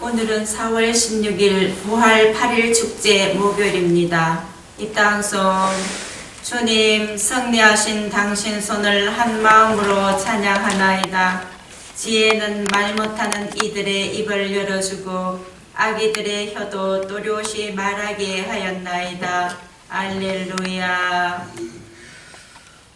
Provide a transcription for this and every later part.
오늘은 4월 16일 부활 8일 축제 목요일입니다. 이 땅손 주님 승리하신 당신 손을 한 마음으로 찬양하나이다. 지혜는 말 못하는 이들의 입을 열어주고 아기들의 혀도 또렷이 말하게 하였나이다. 알렐루야.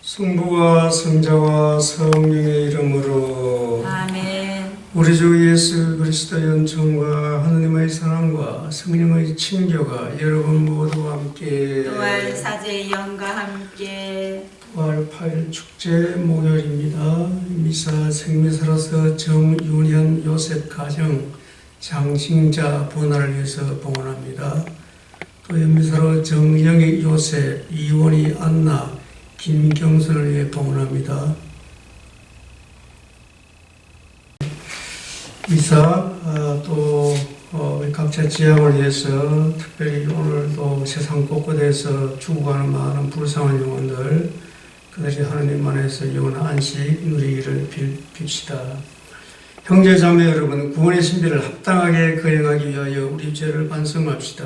성부와 성자와 성령의 이름으로 아멘. 우리 주 예수 그리스도의 은총과 하느님의 사랑과 성령의 친교가 여러분 모두와 함께 부활 사제의 영과 함께 부활 8일 축제 목요일입니다. 미사 생미사로서 정윤현 요셉 가정 장신자 번화를 위해서 봉헌합니다. 또 연미사로 정영희 요셉 이원희 안나 김경선을 위해 봉헌합니다. 미사 또 각자 지향을 위해서 특별히 오늘도 세상 곳곳에서 죽어가는 많은 불쌍한 영혼들 그들이 하나님 안에서 영원한 안식 누리기를 빕시다. 형제자매 여러분, 구원의 신비를 합당하게 거행하기 위하여 우리 죄를 반성합시다.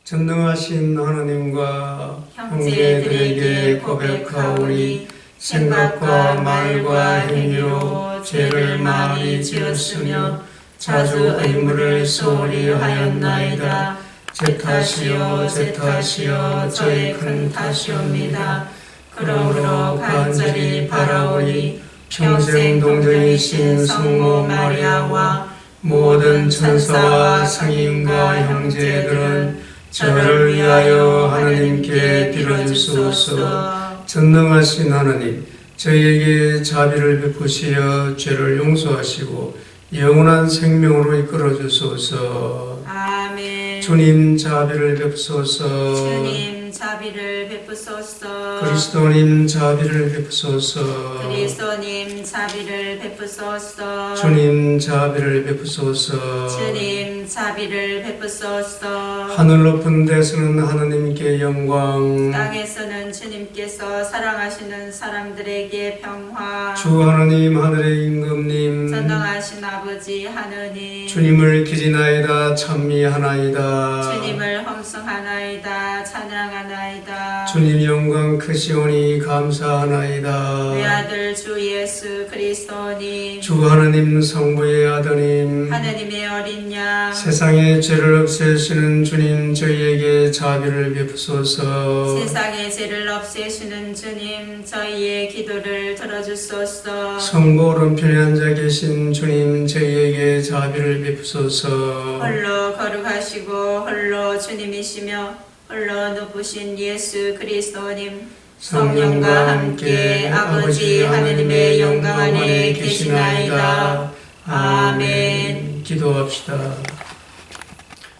전능하신 하나님과 형제들에게 고백하오니 생각과 말과 행위로 죄를 많이 지었으며 자주 의무를 소홀히 하였나이다. 제 탓이요 제 탓이요 저의 큰 탓이옵니다. 그러므로 간절히 바라오니 평생 동정이신 성모 마리아와 모든 천사와 성인과 형제들은 저를 위하여 하나님께 빌어주소서. 전능하신 하나님, 저희에게 자비를 베푸시어 죄를 용서하시고 영원한 생명으로 이끌어 주소서. 아멘. 주님 자비를 베푸소서. 주님 자비를 베푸소서. 그리스도님 자비를 베푸소서. 그리스도님 자비를 베푸소서. 주님 자비를 베푸소서. 주님 자비를 베푸소서. 하늘 높은 데서는 하나님께 영광, 땅에서는 주님께서 사랑하시는 사람들에게 평화. 주 하나님 하늘의 임금님 전능하신 아버지 하느님, 주님을 기리나이다 찬미하나이다. 주님을 홍성하나이다 찬양하나이다. 주님 영광 크시오니 감사하나이다. 외아들 주 예수 그리스도님, 주 하나님 성부의 아드님 하느님의 어린 양, 세상의 죄를 없애시는 주님 저희에게 자비를 베푸소서. 세상의 죄를 없애시는 주님 저희의 기도를 들어주소서. 성부 오른편에 앉아 계신 주님 저희에게 자비를 베푸소서. 홀로 거룩하시고 홀로 주님이시며 홀로 높으신 예수 그리스도님, 성령과 함께 아버지 하느님의 영광 안에 계시나이다. 아멘. 기도합시다.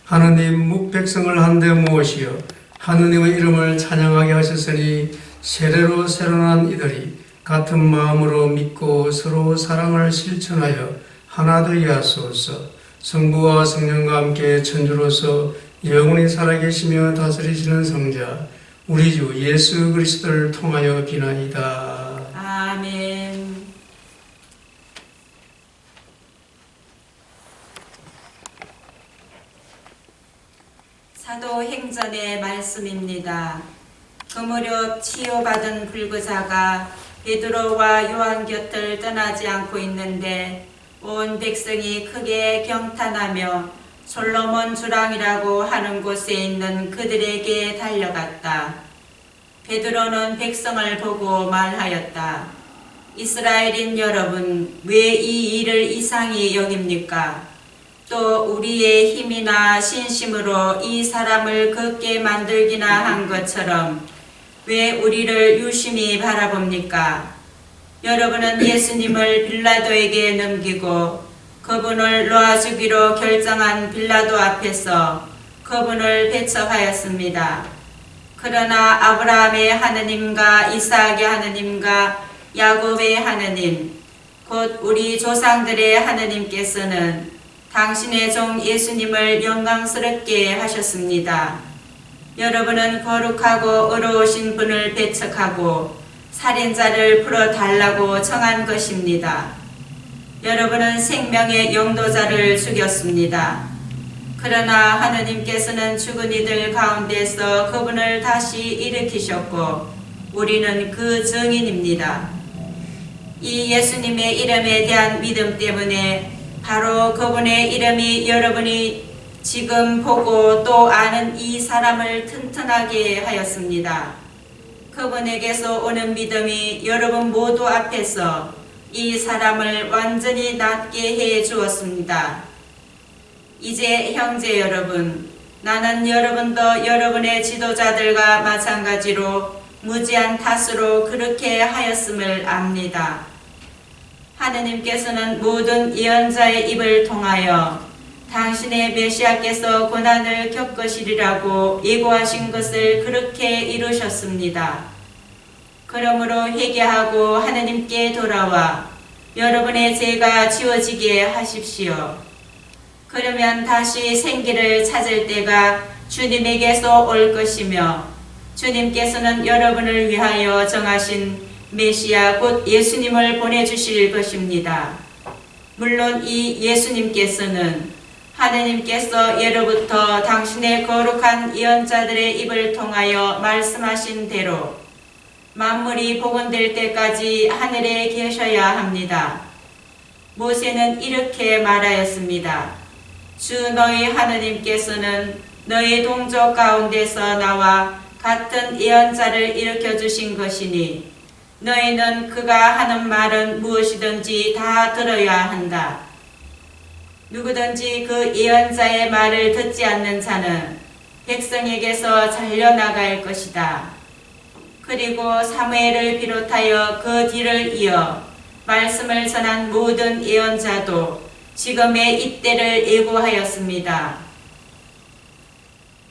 하느님 묵백성을 한데 모으시어 하느님의 이름을 찬양하게 하셨으니 세례로 새로난 이들이 같은 마음으로 믿고 서로 사랑을 실천하여 하나 되게 하소서. 성부와 성령과 함께 천주로서 영원히 살아계시며 다스리시는 성자 우리 주 예수 그리스도를 통하여 비나이다. 아멘. 사도행전의 말씀입니다. 그 무렵 치유받은 불구자가 베드로와 요한 곁을 떠나지 않고 있는데 온 백성이 크게 경탄하며 솔로몬 주랑이라고 하는 곳에 있는 그들에게 달려갔다. 베드로는 백성을 보고 말하였다. 이스라엘인 여러분, 왜 이 일을 이상히 여깁니까? 또 우리의 힘이나 신심으로 이 사람을 걷게 만들기나 한 것처럼 왜 우리를 유심히 바라봅니까? 여러분은 예수님을 빌라도에게 넘기고 그분을 놓아주기로 결정한 빌라도 앞에서 그분을 배척하였습니다. 그러나 아브라함의 하느님과 이삭의 하느님과 야곱의 하느님, 곧 우리 조상들의 하느님께서는 당신의 종 예수님을 영광스럽게 하셨습니다. 여러분은 거룩하고 의로우신 분을 배척하고 살인자를 풀어달라고 청한 것입니다. 여러분은 생명의 용도자를 죽였습니다. 그러나 하느님께서는 죽은 이들 가운데서 그분을 다시 일으키셨고 우리는 그 증인입니다. 이 예수님의 이름에 대한 믿음 때문에 바로 그분의 이름이 여러분이 지금 보고 또 아는 이 사람을 튼튼하게 하였습니다. 그분에게서 오는 믿음이 여러분 모두 앞에서 이 사람을 완전히 낫게 해 주었습니다. 이제 형제 여러분, 나는 여러분도 여러분의 지도자들과 마찬가지로 무지한 탓으로 그렇게 하였음을 압니다. 하느님께서는 모든 예언자의 입을 통하여 당신의 메시아께서 고난을 겪으시리라고 예고하신 것을 그렇게 이루셨습니다. 그러므로 회개하고 하느님께 돌아와 여러분의 죄가 지워지게 하십시오. 그러면 다시 생기를 찾을 때가 주님에게서 올 것이며 주님께서는 여러분을 위하여 정하신 메시아 곧 예수님을 보내주실 것입니다. 물론 이 예수님께서는 하느님께서 예로부터 당신의 거룩한 예언자들의 입을 통하여 말씀하신 대로 만물이 복원될 때까지 하늘에 계셔야 합니다. 모세는 이렇게 말하였습니다. 주 너희 하느님께서는 너희 동족 가운데서 나와 같은 예언자를 일으켜 주신 것이니 너희는 그가 하는 말은 무엇이든지 다 들어야 한다. 누구든지 그 예언자의 말을 듣지 않는 자는 백성에게서 잘려나갈 것이다. 그리고 사무엘을 비롯하여 그 뒤를 이어 말씀을 전한 모든 예언자도 지금의 이때를 예고하였습니다.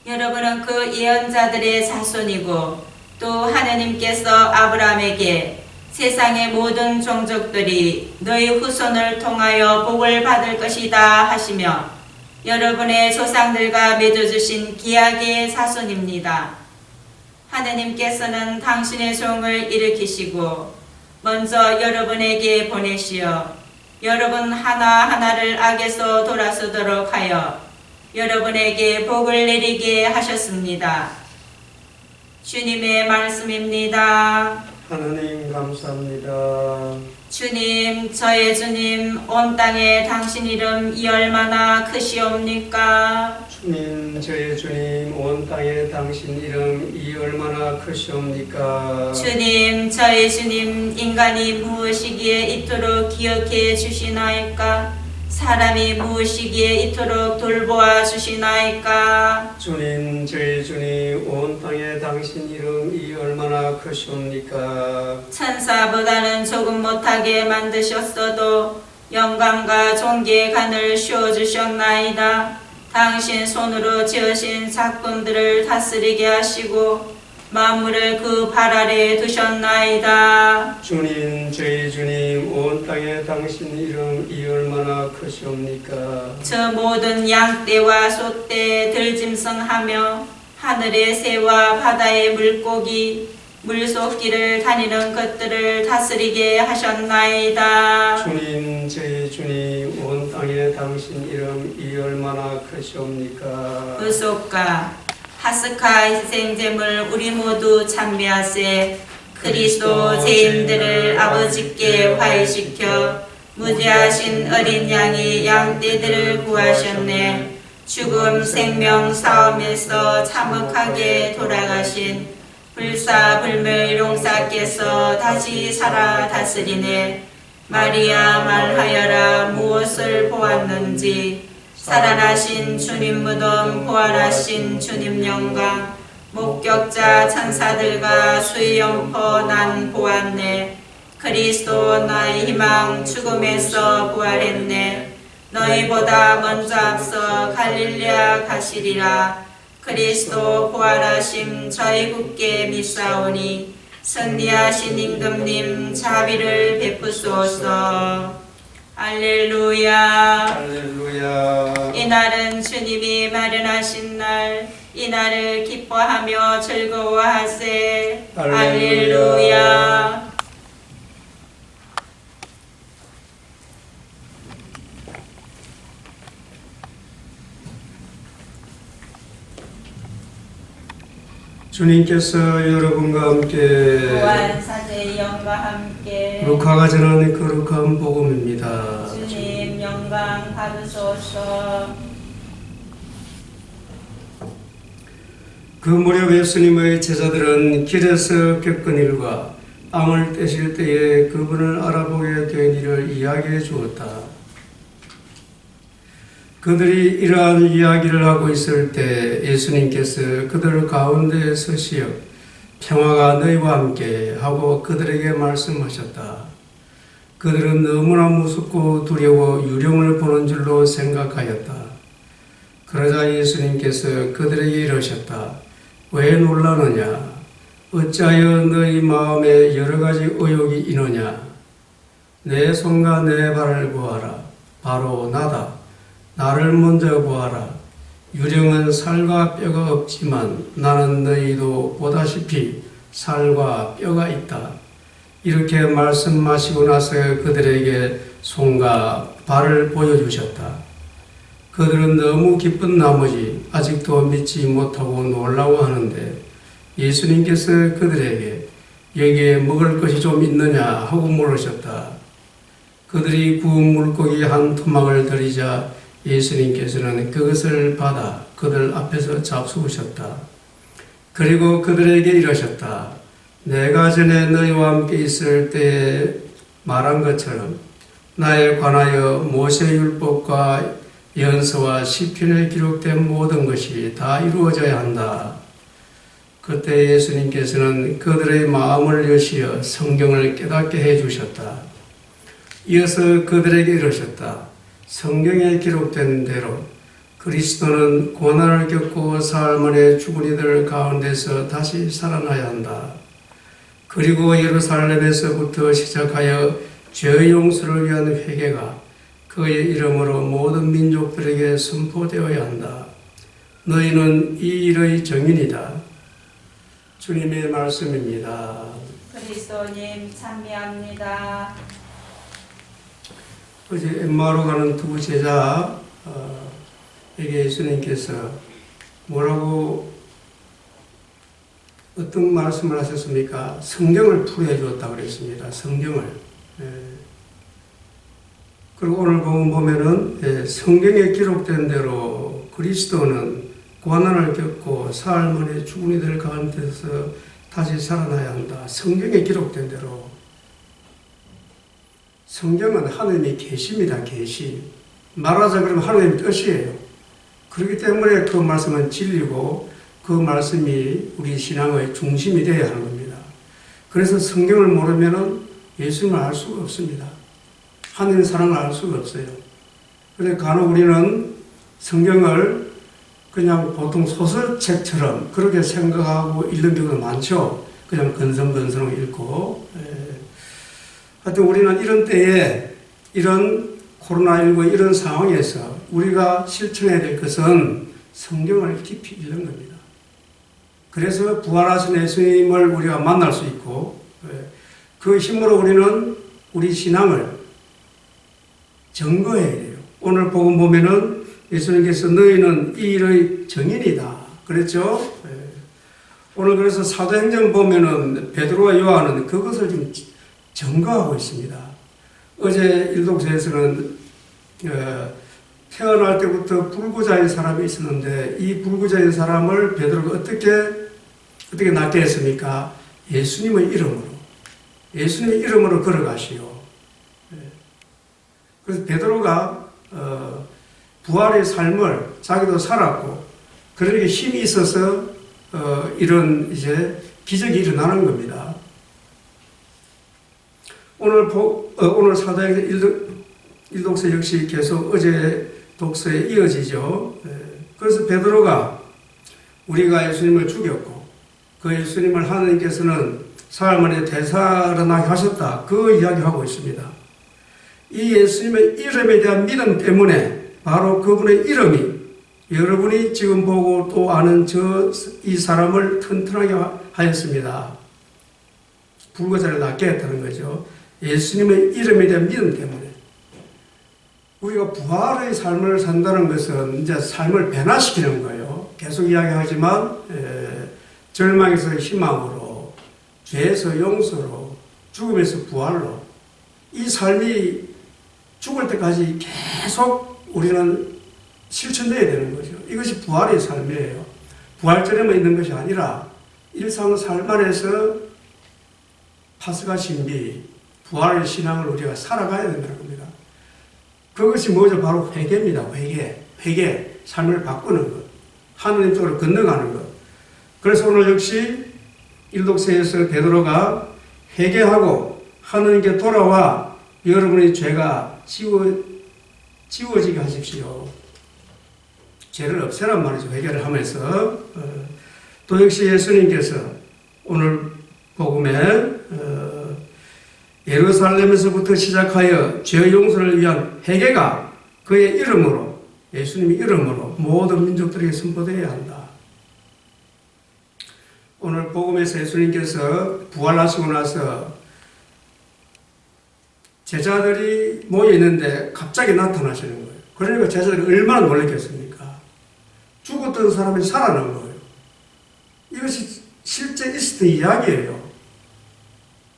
여러분은 그 예언자들의 자손이고 또 하느님께서 아브라함에게 세상의 모든 종족들이 너희 후손을 통하여 복을 받을 것이다 하시며 여러분의 조상들과 맺어주신 기약의 자손입니다. 하느님께서는 당신의 종을 일으키시고 먼저 여러분에게 보내시어 여러분 하나하나를 악에서 돌아서도록 하여 여러분에게 복을 내리게 하셨습니다. 주님의 말씀입니다. 하나님 감사합니다. 주님, 저의 주님, 온 땅에 당신 이름이 얼마나 크시옵니까? 주님, 저의 주님, 온 땅에 당신 이름이 얼마나 크시옵니까? 주님, 저의 주님, 인간이 무엇이기에 이토록 기억해 주시나이까? 사람이 무엇이기에 이토록 돌보아 주시나이까? 주님, 저의 주님, 온 땅에 당신 이름이 얼마나 크시옵니까? 천사보다는 조금 못하게 만드셨어도 영광과 존귀의 간을 씌워주셨나이다. 당신 손으로 지으신 작품들을 다스리게 하시고 만물을 그 발 아래에 두셨나이다. 주님, 저희 주님, 온 땅에 당신 이름이 얼마나 크시옵니까? 저 모든 양떼와 소떼, 들짐승하며 하늘의 새와 바다의 물고기, 물속길을 다니는 것들을 다스리게 하셨나이다. 주님, 저희 주님, 온 땅에 당신 이름이 얼마나 크시옵니까? 의속가 파스카 희생제물 우리 모두 참배하세. 그리스도 죄인들을 아버지께 화해시켜 무죄하신 어린 양이 양떼들을 구하셨네. 죽음 생명 싸움에서 참혹하게 돌아가신 불사불멸 용사께서 다시 살아 다스리네. 마리아 말하여라 무엇을 보았는지. 살아나신 주님 무덤 부활하신 주님 영광 목격자 천사들과 수염포 난 보았네. 그리스도 나의 희망 죽음에서 부활했네. 너희보다 먼저 앞서 갈릴레아 가시리라. 그리스도 부활하심 저희 굳게 믿사오니 승리하신 임금님 자비를 베푸소서. 할렐루야. 할렐루야. 이날은 주님이 마련하신 날, 이날을 기뻐하며 즐거워하세. 할렐루야. 주님께서 여러분과 함께 또한 사제의 영과 함께 루카가 전하는 거룩한 복음입니다. 주님 영광 받으소서. 그 무렵 예수님의 제자들은 길에서 겪은 일과 빵을 떼실 때에 그분을 알아보게 된 일을 이야기해 주었다. 그들이 이러한 이야기를 하고 있을 때 예수님께서 그들 가운데 서시어 평화가 너희와 함께 하고 그들에게 말씀하셨다. 그들은 너무나 무섭고 두려워 유령을 보는 줄로 생각하였다. 그러자 예수님께서 그들에게 이러셨다. 왜 놀라느냐? 어찌하여 너희 마음에 여러 가지 의혹이 있느냐? 내 손과 내 발을 보아라. 바로 나다. 나를 먼저 보아라. 유령은 살과 뼈가 없지만 나는 너희도 보다시피 살과 뼈가 있다. 이렇게 말씀하시고 나서 그들에게 손과 발을 보여주셨다. 그들은 너무 기쁜 나머지 아직도 믿지 못하고 놀라워하는데 예수님께서 그들에게 여기에 먹을 것이 좀 있느냐 하고 물으셨다. 그들이 구운 물고기 한 토막을 들이자 예수님께서는 그것을 받아 그들 앞에서 잡수으셨다. 그리고 그들에게 이러셨다. 내가 전에 너희와 함께 있을 때에 말한 것처럼 나에 관하여 모세율법과 연서와 시편에 기록된 모든 것이 다 이루어져야 한다. 그때 예수님께서는 그들의 마음을 여시어 성경을 깨닫게 해주셨다. 이어서 그들에게 이러셨다. 성경에 기록된 대로 그리스도는 고난을 겪고 사흘 만에 죽은 이들 가운데서 다시 살아나야 한다. 그리고 예루살렘에서부터 시작하여 죄의 용서를 위한 회개가 그의 이름으로 모든 민족들에게 선포되어야 한다. 너희는 이 일의 증인이다. 주님의 말씀입니다. 그리스도님 찬미합니다. 어제 엠마오로 가는 두 제자에게 예수님께서 뭐라고 어떤 말씀을 하셨습니까? 성경을 풀이해 주었다고 그랬습니다. 성경을. 그리고 오늘 보면은 성경에 기록된 대로 그리스도는 고난을 겪고 사흘 만에 죽은 이들 가운데서 다시 살아나야 한다. 성경에 기록된 대로. 성경은 하나님의 계시입니다. 계시. 말하자 그러면 하나님의 뜻이에요. 그렇기 때문에 그 말씀은 진리고 그 말씀이 우리 신앙의 중심이 되어야 하는 겁니다. 그래서 성경을 모르면 예수님을 알 수가 없습니다. 하나님의 사랑을 알 수가 없어요. 그래서 간혹 우리는 성경을 그냥 보통 소설책처럼 그렇게 생각하고 읽는 경우가 많죠. 그냥 건성건성 읽고. 하여튼 우리는 이런 때에 이런 코로나19 이런 상황에서 우리가 실천해야 될 것은 성경을 깊이 읽는 겁니다. 그래서 부활하신 예수님을 우리가 만날 수 있고 그 힘으로 우리는 우리 신앙을 증거해야 돼요. 오늘 복음 보면은 예수님께서 너희는 이 일의 증인이다 그랬죠. 오늘 그래서 사도행전 보면은 베드로와 요한은 그것을 지금 증거하고 있습니다. 어제 일독서에서는 태어날 때부터 불구자인 사람이 있었는데 이 불구자인 사람을 베드로가 어떻게 낫게 했습니까? 예수님의 이름으로 걸어가시오. 그래서 베드로가 부활의 삶을 자기도 살았고 그러니까 힘이 있어서 이런 이제 기적이 일어나는 겁니다. 오늘 사도행전 일독서 역시 계속 어제 독서에 이어지죠. 그래서 베드로가 우리가 예수님을 죽였고 그 예수님을 하나님께서는 사흘 만에 되살아나게 하셨다. 그 이야기하고 있습니다. 이 예수님의 이름에 대한 믿음 때문에 바로 그분의 이름이 여러분이 지금 보고 또 아는 이 사람을 튼튼하게 하였습니다. 불구자를 낫게 했다는 거죠. 예수님의 이름에 대한 믿음 때문에. 우리가 부활의 삶을 산다는 것은 이제 삶을 변화시키는 거예요. 계속 이야기하지만 절망에서 희망으로, 죄에서 용서로, 죽음에서 부활로, 이 삶이 죽을 때까지 계속 우리는 실천돼야 되는 거죠. 이것이 부활의 삶이에요. 부활절에만 있는 것이 아니라 일상 삶 안에서 파스가 신비, 부활의 신앙을 우리가 살아가야 된다는 겁니다. 그것이 뭐죠? 바로 회개입니다. 회개, 삶을 바꾸는 것, 하느님 쪽으로 건너가는 것. 그래서 오늘 역시 일독서에서 베드로가 회개하고 하느님께 돌아와 여러분의 죄가 지워지게 하십시오. 죄를 없애란 말이죠. 회개를 하면서. 또 역시 예수님께서 오늘 복음에 예루살렘에서부터 시작하여 죄 용서를 위한 회개가 그의 이름으로, 예수님의 이름으로 모든 민족들에게 선포되어야 한다. 오늘 복음에서 예수님께서 부활하시고 나서 제자들이 모여 있는데 갑자기 나타나시는 거예요. 그러니까 제자들이 얼마나 놀랐겠습니까? 죽었던 사람이 살아난 거예요. 이것이 실제 있었던 이야기예요.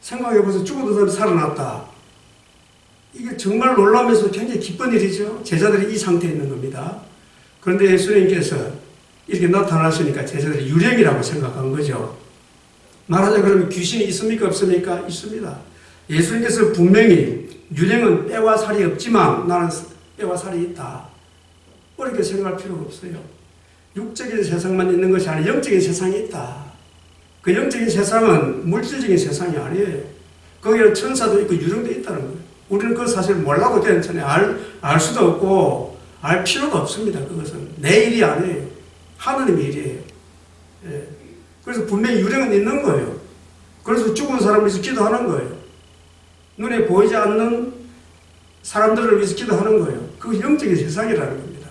생각해보세요. 죽었던 사람이 살아났다. 이게 정말 놀라면서 굉장히 기쁜 일이죠. 제자들이 이 상태에 있는 겁니다. 그런데 예수님께서 이렇게 나타나시니까 제자들이 유령이라고 생각한 거죠. 말하자 그러면 귀신이 있습니까? 없습니까? 있습니다. 예수님께서 분명히 유령은 뼈와 살이 없지만 나는 뼈와 살이 있다. 어렵게 생각할 필요가 없어요. 육적인 세상만 있는 것이 아니라 영적인 세상이 있다. 그 영적인 세상은 물질적인 세상이 아니에요. 거기는 천사도 있고 유령도 있다는 거예요. 우리는 그 사실을 몰라도 괜찮아요. 알 수도 없고 알 필요가 없습니다. 그것은 내 일이 아니에요. 하느님의 일이에요. 예. 그래서 분명히 유령은 있는 거예요. 그래서 죽은 사람을 위해서 기도하는 거예요. 눈에 보이지 않는 사람들을 위해서 기도하는 거예요. 그것이 영적인 세상이라는 겁니다.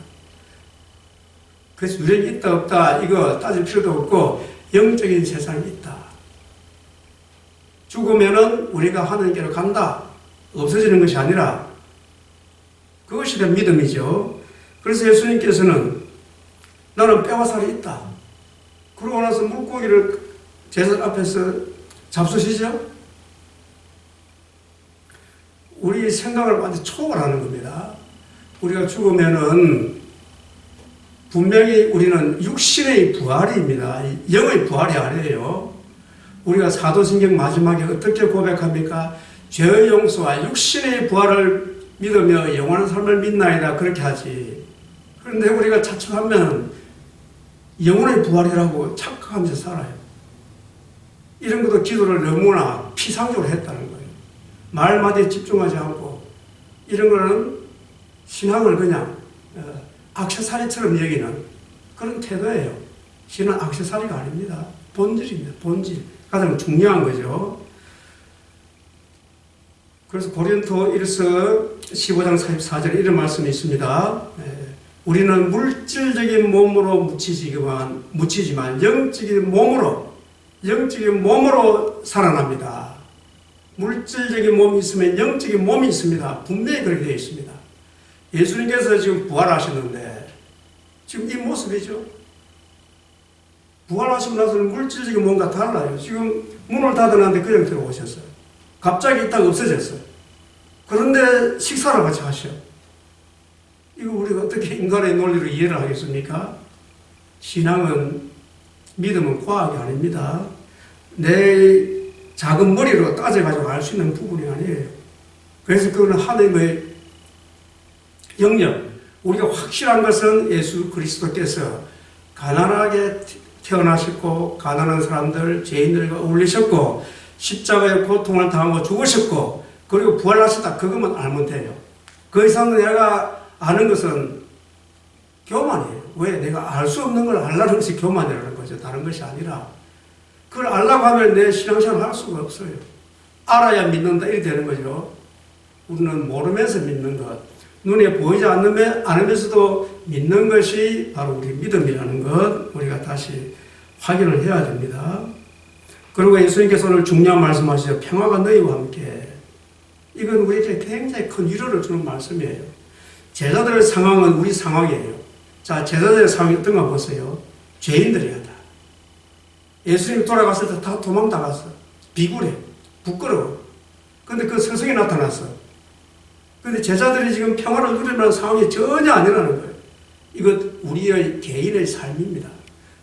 그래서 유령이 있다 없다 이거 따질 필요도 없고 영적인 세상이 있다. 죽으면은 우리가 하느님께로 간다. 없어지는 것이 아니라 그것이 된 믿음이죠. 그래서 예수님께서는 나는 뼈와 살이 있다. 그러고 나서 물고기를 제사 앞에서 잡수시죠? 우리 생각을 완전히 초월하는 겁니다. 우리가 죽으면은 분명히 우리는 육신의 부활입니다. 영의 부활이 아니에요. 우리가 사도신경 마지막에 어떻게 고백합니까? 죄의 용서와 육신의 부활을 믿으며 영원한 삶을 믿나이다. 그렇게 하지. 그런데 우리가 자칫하면 영혼의 부활이라고 착각하면서 살아요. 이런 것도 기도를 너무나 피상적으로 했다는 거예요. 말마디에 집중하지 않고 이런 거는 신앙을 그냥 액세서리처럼 여기는 그런 태도예요. 신은 액세서리가 아닙니다. 본질입니다. 본질. 가장 중요한 거죠. 그래서 고린도 1서 15장 44절에 이런 말씀이 있습니다. 우리는 물질적인 몸으로 묻히지만 영적인 몸으로 살아납니다. 물질적인 몸이 있으면 영적인 몸이 있습니다. 분명히 그렇게 되어 있습니다. 예수님께서 지금 부활하셨는데 지금 이 모습이죠. 부활하시고 나서는 물질적인 몸과 달라요. 지금 문을 닫아놨는데 그냥 들어오셨어요. 갑자기 있다가 없어졌어요. 그런데 식사를 같이 하셔. 이거 우리가 어떻게 인간의 논리로 이해를 하겠습니까? 신앙은, 믿음은 과학이 아닙니다. 내 작은 머리로 따져가지고 알 수 있는 부분이 아니에요. 그래서 그거는 하나님의 영역. 우리가 확실한 것은 예수 그리스도께서 가난하게 태어나셨고, 가난한 사람들, 죄인들과 어울리셨고, 십자가의 고통을 당하고 죽으셨고, 그리고 부활하셨다. 그것만 알면 돼요. 그 이상 내가 아는 것은 교만이에요. 왜? 내가 알 수 없는 걸 알라는 것이 교만이라는 거죠. 다른 것이 아니라. 그걸 알라고 하면 내 신앙생활을 할 수가 없어요. 알아야 믿는다. 이렇게 되는 거죠. 우리는 모르면서 믿는 것. 눈에 보이지 않으면서도 믿는 것이 바로 우리 믿음이라는 것. 우리가 다시 확인을 해야 됩니다. 그리고 예수님께서 오늘 중요한 말씀하시죠. 평화가 너희와 함께. 이건 우리에게 굉장히 큰 위로를 주는 말씀이에요. 제자들의 상황은 우리 상황이에요. 자, 제자들의 상황이 어떤가 보세요. 죄인들이야 다. 예수님이 돌아갔을 때 다 도망나갔어. 비굴해. 부끄러워. 근데 그 스승이 나타났어. 근데 제자들이 지금 평화를 누리는 상황이 전혀 아니라는 거예요. 이것 우리의 개인의 삶입니다.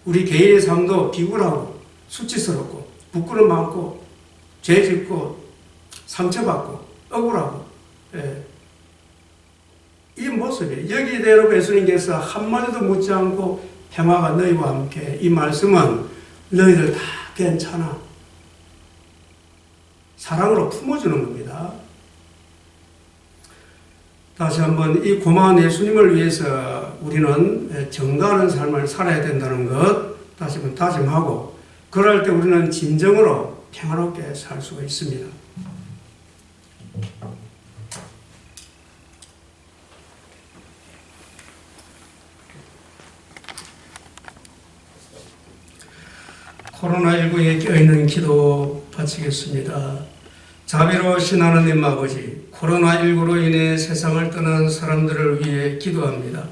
우리 개인의 삶도 비굴하고 수치스럽고 부끄러움 많고 죄 짓고 상처받고 억울하고 이 모습이에요. 여기에 대해서 예수님께서 한마디도 묻지 않고 평화가 너희와 함께, 이 말씀은 너희들 다 괜찮아. 사랑으로 품어주는 겁니다. 다시 한번 이 고마운 예수님을 위해서 우리는 정가하는 삶을 살아야 된다는 것 다시 한번 다짐하고, 그럴 때 우리는 진정으로 평화롭게 살 수가 있습니다. 코로나19에 껴있는 기도 바치겠습니다. 자비로우신 하나님 아버지, 코로나19로 인해 세상을 떠난 사람들을 위해 기도합니다.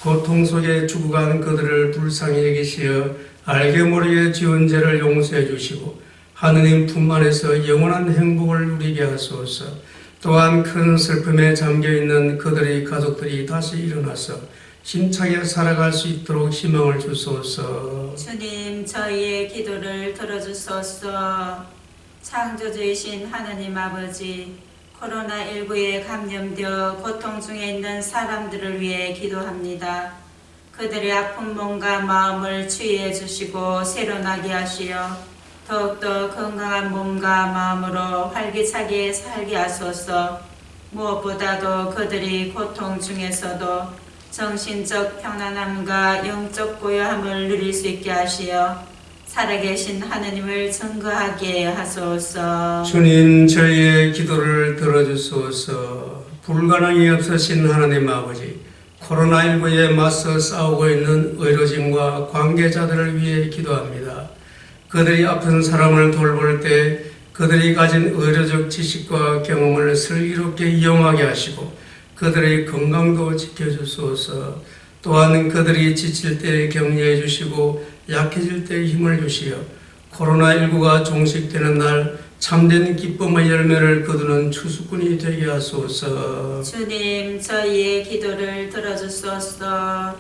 고통 속에 죽어간 그들을 불쌍히 여기시어 알게 모르게 지은 죄를 용서해 주시고 하느님 품 안에서 영원한 행복을 누리게 하소서. 또한 큰 슬픔에 잠겨있는 그들의 가족들이 다시 일어나서 힘차게 살아갈 수 있도록 희망을 주소서. 주님, 저희의 기도를 들어주소서. 창조주이신 하나님 아버지, 코로나19에 감염되어 고통 중에 있는 사람들을 위해 기도합니다. 그들의 아픈 몸과 마음을 치유해 주시고 새로나게 하시어 더욱더 건강한 몸과 마음으로 활기차게 살게 하소서. 무엇보다도 그들이 고통 중에서도 정신적 평안함과 영적 고요함을 누릴 수 있게 하시어 살아계신 하나님을 증거하게 하소서. 주님, 저희의 기도를 들어주소서. 불가능이 없으신 하나님 아버지, 코로나19에 맞서 싸우고 있는 의료진과 관계자들을 위해 기도합니다. 그들이 아픈 사람을 돌볼 때 그들이 가진 의료적 지식과 경험을 슬기롭게 이용하게 하시고 그들의 건강도 지켜주소서. 또한 그들이 지칠 때 격려해 주시고 약해질 때 힘을 주시어 코로나19가 종식되는 날 참된 기쁨의 열매를 거두는 추수꾼이 되게 하소서. 주님, 저희의 기도를 들어주소서.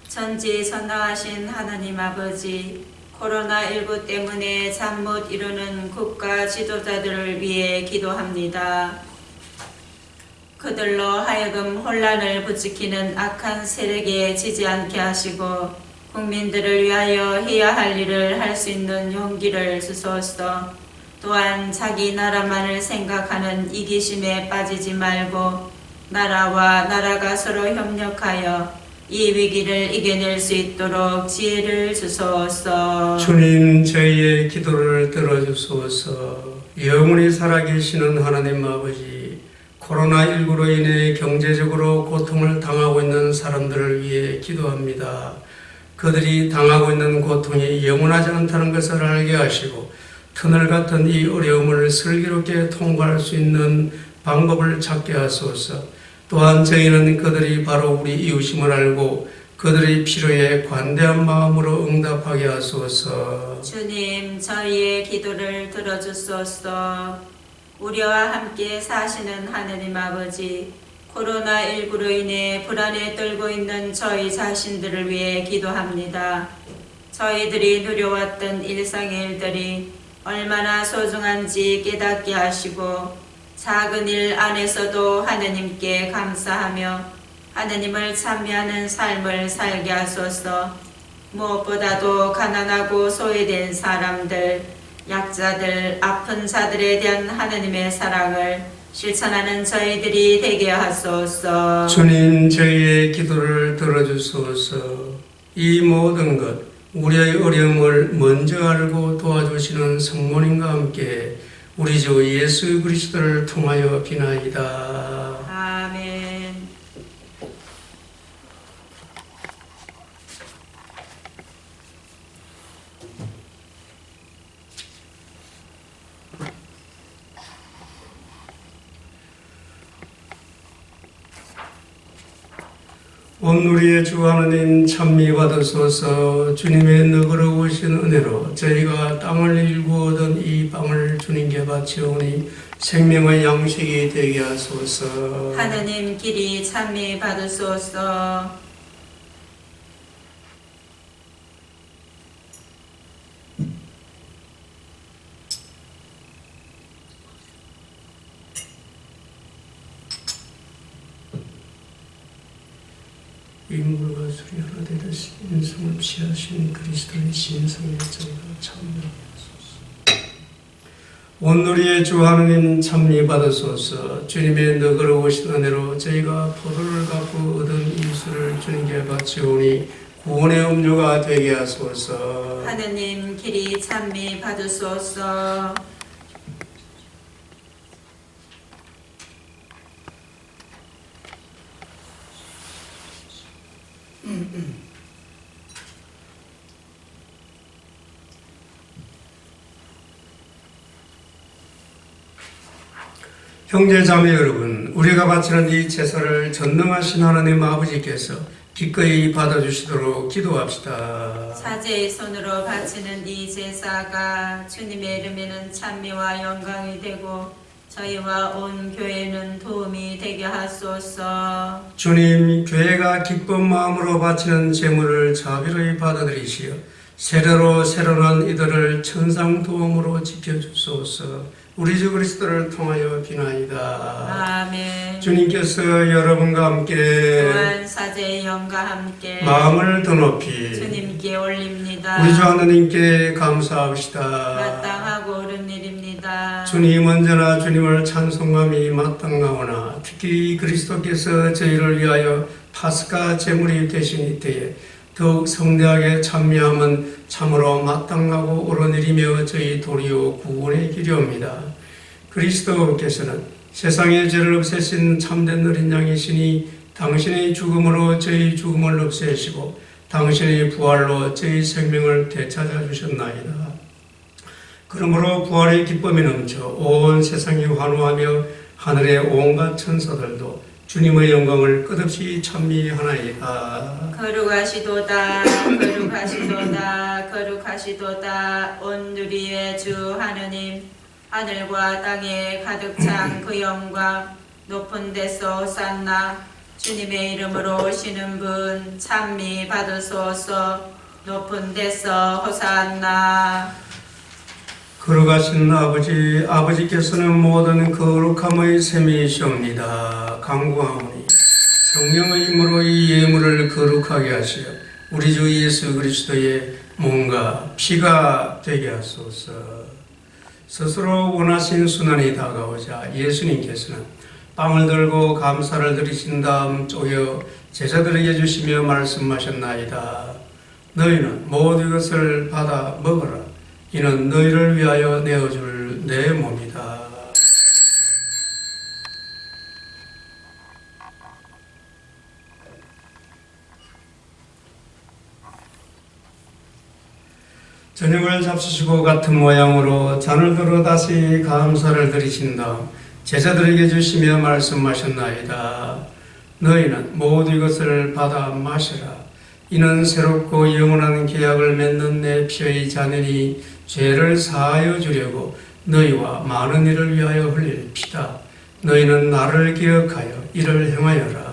전지전능하신 하나님 아버지, 코로나19 때문에 잠 못 이루는 국가 지도자들을 위해 기도합니다. 그들로 하여금 혼란을 부추기는 악한 세력에 지지 않게 하시고 국민들을 위하여 해야 할 일을 할 수 있는 용기를 주소서. 또한 자기 나라만을 생각하는 이기심에 빠지지 말고 나라와 나라가 서로 협력하여 이 위기를 이겨낼 수 있도록 지혜를 주소서. 주님, 저희의 기도를 들어주소서. 영원히 살아계시는 하나님 아버지, 코로나19로 인해 경제적으로 고통을 당하고 있는 사람들을 위해 기도합니다. 그들이 당하고 있는 고통이 영원하지 않다는 것을 알게 하시고 터널 같은 이 어려움을 슬기롭게 통과할 수 있는 방법을 찾게 하소서. 또한 저희는 그들이 바로 우리 이웃임을 알고 그들의 필요에 관대한 마음으로 응답하게 하소서. 주님, 저희의 기도를 들어주소서. 우리와 함께 사시는 하나님 아버지, 코로나19로 인해 불안에 떨고 있는 저희 자신들을 위해 기도합니다. 저희들이 누려왔던 일상의 일들이 얼마나 소중한지 깨닫게 하시고 작은 일 안에서도 하나님께 감사하며 하나님을 찬미하는 삶을 살게 하소서. 무엇보다도 가난하고 소외된 사람들, 약자들, 아픈 자들에 대한 하나님의 사랑을 실천하는 저희들이 되게 하소서. 주님, 저희의 기도를 들어주소서. 이 모든 것, 우리의 어려움을 먼저 알고 도와주시는 성모님과 함께 우리 주 예수 그리스도를 통하여 비나이다. 아멘. 온누리의 주 하나님 찬미 받으소서. 주님의 너그러우신 은혜로 저희가 땅을 일구 얻은 이 빵을 주님께 바치오니 생명의 양식이 되게 하소서. 하느님 길이 찬미 받으소서. 인물과 술이 하나 되듯이 인성을 취하신 그리스도의 신성에 저희가 참여하소서. 온누리의 주 하느님 찬미 받으소서. 주님의 너그러우신 은혜로 저희가 포도를 갖고 얻은 이 술을 주님께 바치오니 구원의 음료가 되게 하소서. 하느님 길이 찬미 받으소서. 형제 자매 여러분, 우리가 바치는 이 제사를 전능하신 하나님 아버지께서 기꺼이 받아주시도록 기도합시다. 사제의 손으로 바치는 이 제사가 주님의 이름에는 찬미와 영광이 되고 저희와 온 교회는 도움이 되게 하소서. 주님, 교회가 기쁜 마음으로 바치는 제물을 자비로이 받아들이시어 세례로 새로난 이들을 천상 도움으로 지켜주소서. 우리 주 그리스도를 통하여 비나이다. 아멘. 주님께서 여러분과 함께 또한 사제의 영과 함께 마음을 더 높이 주님께 올립니다. 우리 주 하나님께 감사합시다. 마땅하고 옳은 일입니다. 주님, 언제나 주님을 찬송함이 마땅하오나 특히 그리스도께서 저희를 위하여 파스카 제물이 되신 이때에 더욱 성대하게 찬미함은 참으로 마땅하고 옳은 일이며 저희 도리요 구원의 길이옵니다. 그리스도께서는 세상의 죄를 없애신 참된 어린 양이시니 당신의 죽음으로 저희 죽음을 없애시고 당신의 부활로 저희 생명을 되찾아 주셨나이다. 그러므로 부활의 기쁨이 넘쳐 온 세상이 환호하며 하늘의 온갖 천사들도 주님의 영광을 끝없이 찬미하나이다. 거룩하시도다 거룩하시도다 거룩하시도다. 온누리의 주 하느님, 하늘과 땅에 가득 찬 그 영광, 높은 데서 호산나. 주님의 이름으로 오시는 분 찬미 받으소서. 높은 데서 호산나. 거룩하신 아버지, 아버지께서는 모든 거룩함의 셈이시옵니다. 간구하오니 성령의 힘으로 이 예물을 거룩하게 하시어 우리 주 예수 그리스도의 몸과 피가 되게 하소서. 스스로 원하신 순환이 다가오자 예수님께서는 빵을 들고 감사를 드리신 다음 쪼여 제자들에게 주시며 말씀하셨나이다. 너희는 모두 이것을 받아 먹어라. 이는 너희를 위하여 내어줄 내 몸이다. 저녁을 잡수시고 같은 모양으로 잔을 들어 다시 감사를 드리신 다음 제자들에게 주시며 말씀하셨나이다. 너희는 모두 이것을 받아 마시라. 이는 새롭고 영원한 계약을 맺는 내 피의 잔이니 죄를 사하여 주려고 너희와 많은 이를 위하여 흘릴 피다. 너희는 나를 기억하여 이를 행하여라.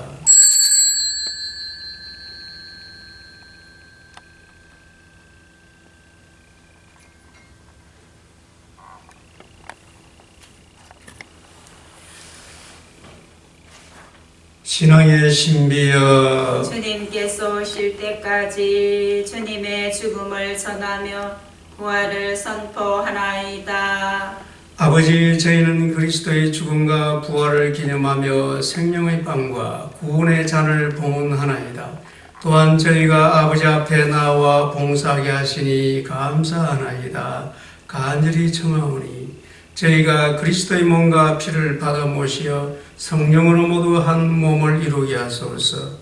신앙의 신비여, 주님께서 오실 때까지 주님의 죽음을 전하며 부활을 선포하나이다. 아버지, 저희는 그리스도의 죽음과 부활을 기념하며 생명의 빵과 구원의 잔을 봉헌하나이다. 또한 저희가 아버지 앞에 나와 봉사하게 하시니 감사하나이다. 간절히 청하오니 저희가 그리스도의 몸과 피를 받아 모시어 성령으로 모두 한 몸을 이루게 하소서.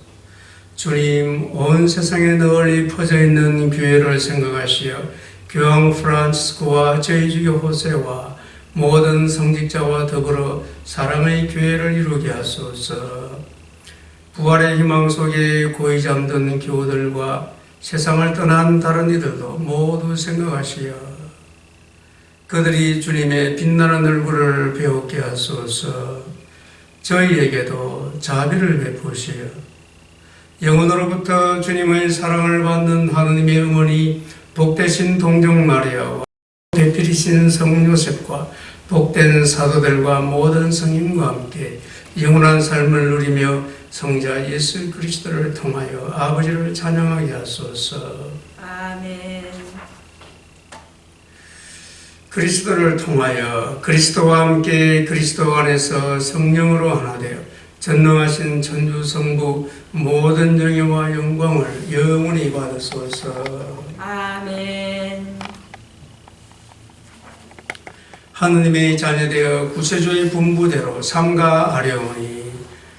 주님, 온 세상에 널리 퍼져 있는 교회를 생각하시어 교황 프란치스코와 저희 주교 호세와 모든 성직자와 더불어 사랑의 교회를 이루게 하소서. 부활의 희망 속에 고이 잠든 교우들과 세상을 떠난 다른 이들도 모두 생각하시어 그들이 주님의 빛나는 얼굴을 배우게 하소서. 저희에게도 자비를 베푸시어 영원으로부터 주님의 사랑을 받는 하느님의 어머니 복되신 동정 마리아와 대필이신 성 요셉과 복된 사도들과 모든 성인과 함께 영원한 삶을 누리며 성자 예수 그리스도를 통하여 아버지를 찬양하게 하소서. 아멘. 그리스도를 통하여 그리스도와 함께 그리스도 안에서 성령으로 하나 되어 전능하신 천주 성부 모든 영예와 영광을 영원히 받으소서. 아멘. 하느님의 자녀되어 구세주의 분부대로 삼가하려오니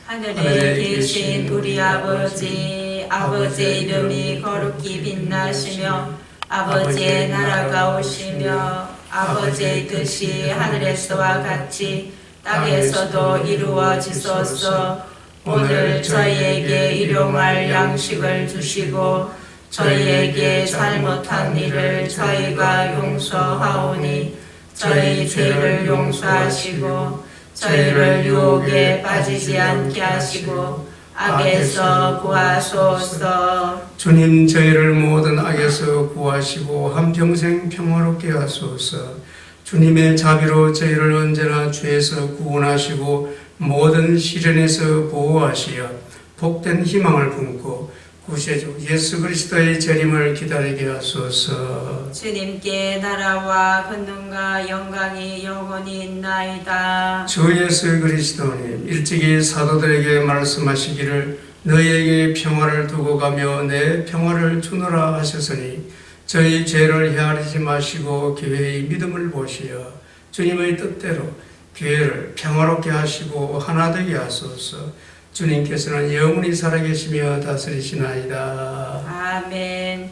하늘에 계신 우리 아버지, 아버지의 이름이 거룩히 빛나시며 아버지의 나라가 오시며 아버지의 뜻이 하늘에서와 같이 땅에서도 이루어지소서. 오늘 저희에게 일용할 양식을 주시고 저희에게 잘못한 일을 저희가 용서하오니 저희 죄를 용서하시고 저희를 유혹에 빠지지 않게 하시고 악에서 구하소서. 주님 저희를 모든 악에서 구하시고 한평생 평화롭게 하소서. 주님의 자비로 저희를 언제나 죄에서 구원하시고 모든 시련에서 보호하시어 복된 희망을 품고 구세주 예수 그리스도의 재림을 기다리게 하소서. 주님께 나라와 권능과 영광이 영원히 있나이다. 주 예수 그리스도님 일찍이 사도들에게 말씀하시기를 너희에게 평화를 두고 가며 내 평화를 주노라 하셨으니 저희 죄를 헤아리지 마시고 교회의 믿음을 보시어 주님의 뜻대로 교회를 평화롭게 하시고 하나 되게 하소서. 주님께서는 영원히 살아계시며 다스리시나이다. 아멘.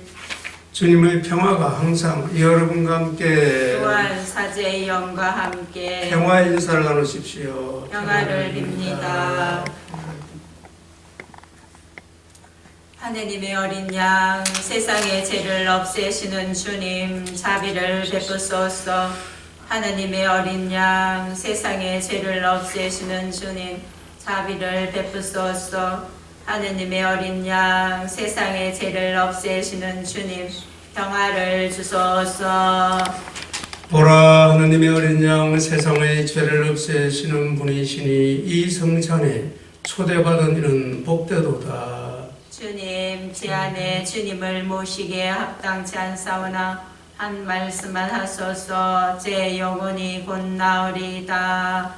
주님의 평화가 항상 여러분과 함께 또한 사제의 영과 함께 평화의 인사를 나누십시오. 평화를 빕니다. 하느님의 어린 양, 세상의 죄를 없애시는 주님, 자비를 베푸소서. 하느님의 어린 양, 세상의 죄를 없애시는 주님, 자비를 베푸소서. 하느님의 어린 양, 세상의 죄를 없애시는 주님, 평화를 주소서. 보라, 하느님의 어린 양, 세상의 죄를 없애시는 분이시니 이 성찬에 초대받은 이는 복되도다. 주님, 제 안에 주님을 모시기에 합당치 않사오나 한 말씀만 하소서. 제 영혼이 곧 나으리이다.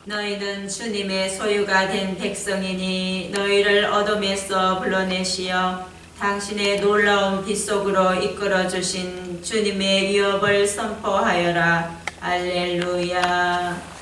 너희는 주님의 소유가 된 백성이니 너희를 어둠에서 불러내시어 당신의 놀라운 빛 속으로 이끌어주신 주님의 위협을 선포하여라. 할렐루야.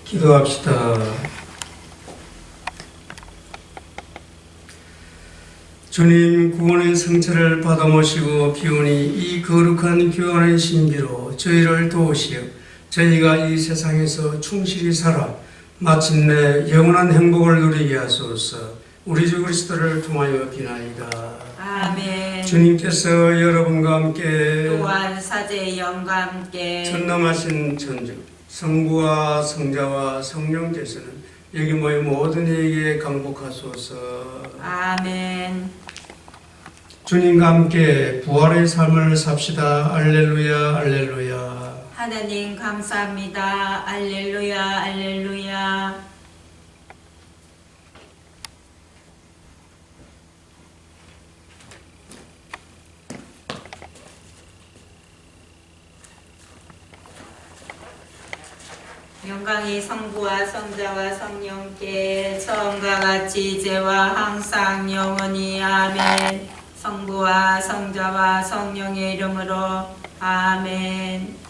기도합시다. 주님, 구원의 성체를 받아 모시고 비우니 이 거룩한 교환의 신비로 저희를 도우시어 저희가 이 세상에서 충실히 살아 마침내 영원한 행복을 누리게 하소서. 우리 주 그리스도를 통하여 비나이다. 아멘. 주님께서 여러분과 함께 또한 사제의 영과 함께 전능하신 천주 성부와 성자와 성령께서는 여기 모인 모든 이에게 강복하소서. 아멘. 주님과 함께 부활의 삶을 삽시다. 알렐루야 알렐루야. 하나님 감사합니다. 알렐루야 알렐루야. 영광이 성부와 성자와 성령께 처음과 같이 이제와 항상 영원히 아멘. 성부와 성자와 성령의 이름으로 아멘.